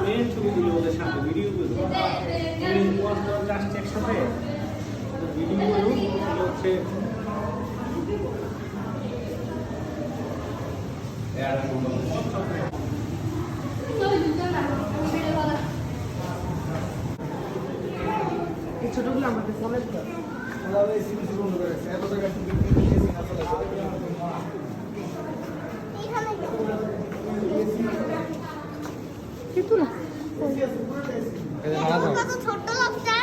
মেয়ের ছবিগুলো ওদের সাথে ভিডিওগুলো আসছে একসাথে ভিডিওগুলো হচ্ছে ছোটগুলো আমাদের ফোনে ছোট্ট লোকটা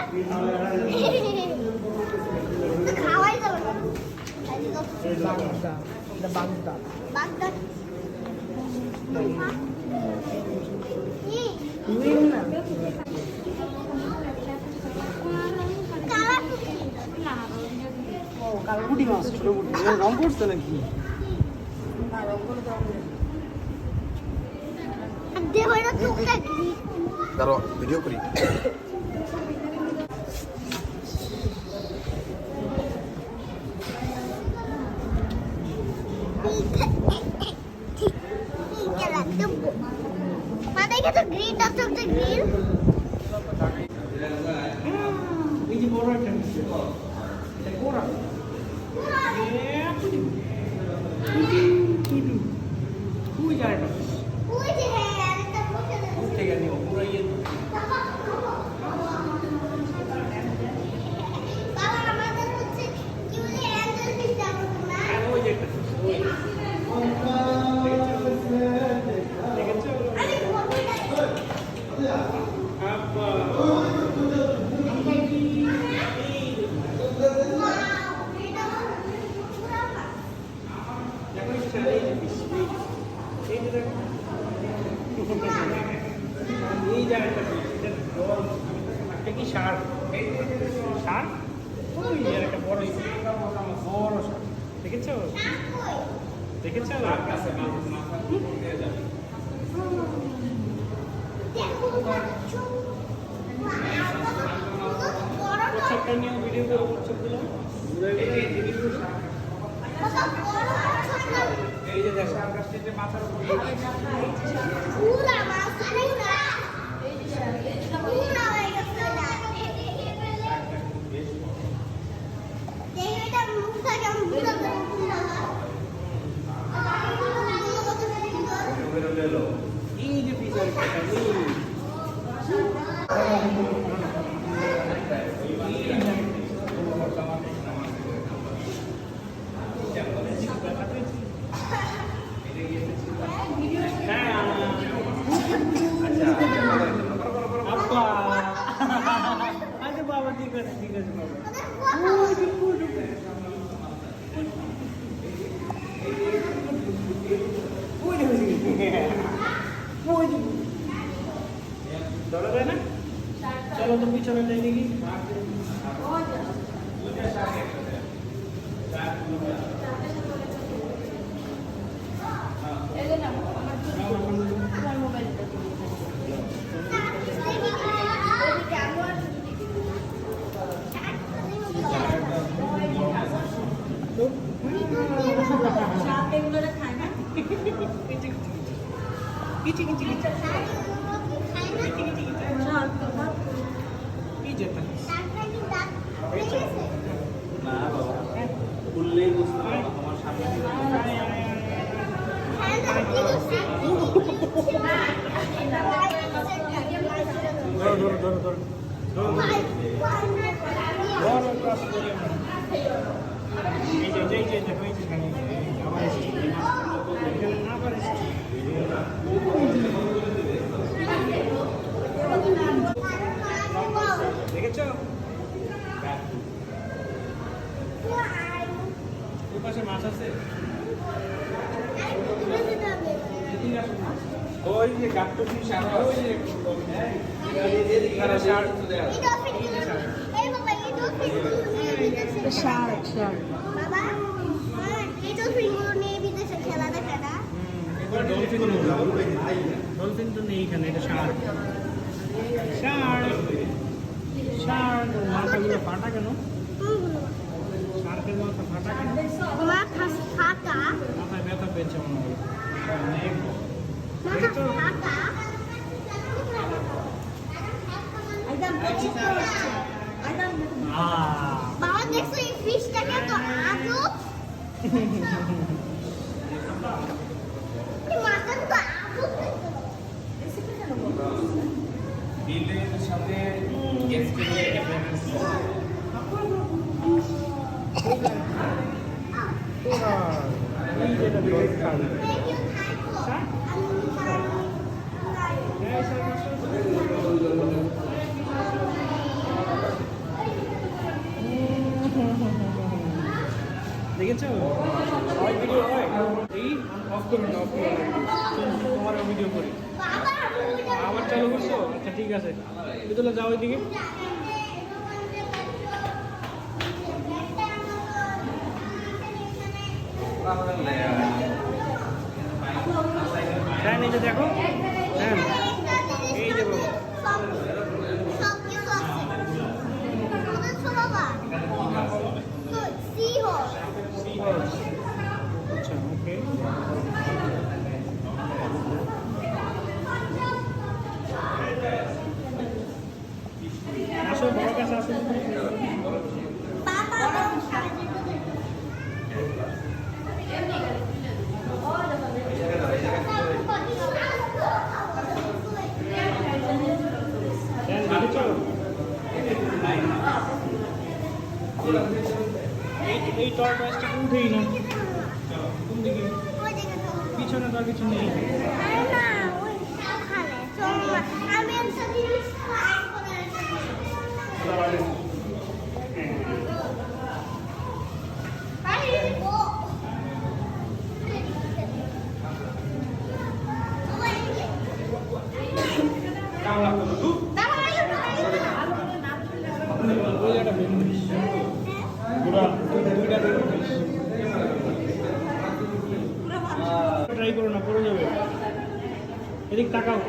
খাওয়াই যাবে না বাগদা বাগদা না পুঁটি মাছ ছোট পুঁটি রং করছে নাকি দাঁড়ো ভিডিও করি গ্রিন ডক্টর গ্রিন এই যে বড় একটা মিষ্টি এটা কোরা খুবই যায় না ওই যে হ্যাঁ আরেকটা বসে আছে ঠিক আছে পুরো ইয়ে বাবা আমাদের হচ্ছে কি বলে অ্যাঞ্জেল ফিশ যাবো না ওই যে একটা ওই দেখেছো আমি ফটোটা আপা দেখো এই চালে এই যে পিস এই যে দেখো এই জায়গাটা এটা জল একটা কি সার সার ওই যে একটা বড় বড় সার দেখেছো দেখেছো ছোট্ট নিয়ে ভিডিও করে ছোটগুলো এই যে দেখো আকাশের যে মাথার উপর পুরা মাছ পুরা পুরা হয়ে গেছে এটা মুখটা কেমন বুঝা এই যে পিছনে আচ্ছা বাবা ঠিক আছে বাবা চলো যায় না চলো তো পিছনে যাই দেখি না বাবা খুললেই বুঝতে পারবো তোমার সামনে ধরো ধরো ধরো ধরো বড় ক্রস করে এই যে দেখো এই যে আবার আবার দেখেছো ওই পাশে মাছ আছে ওই যে গাট্টো ফিশ আর ওই যে ডলফিন তো নেই এখানে এটা শার্ক শার্ক শার্ক মাথাগুলো ফাটা কেন শার্কের মাথা ফাটা কেন মাথায় ব্যথা পেয়েছে মনে হয় মাথা ফাটা বাবা দেখছো এই ফিশটাকে তো আজব মাটন তো আজব বিলের সাথে গেস্টের অ্যাপিয়ারেন্স এই যেটা বেশ খাবে থ্যাংক ইউ দেখেছো হয় ভিডিও হয় এই অফ করুন অফ করুন তোমার ভিডিও করি বাবা আবার চালু করছো আচ্ছা ঠিক আছে বিদুলা যাও ওইদিকে হ্যাঁ নিজে দেখো হ্যাঁ এই যে বাবা সব কিছু আছে ওদের ছোট বাবা তো সি হর্স সি হর্স আচ্ছা ওকে আসো বড় কাছে আসো বাবা হ্যাঁ দেখেছো এই টয় টয়েসটা উঠেই না কোন দিকে পিছনে তো আর কিছু নেই আমি একটা জিনিস ট্রাই করে কামলা করো ধুপ ওই একটা মেমোরিজ দুইটা মেমোরিজ ট্রাই করো না পড়ে যাবে এদিক তাকাও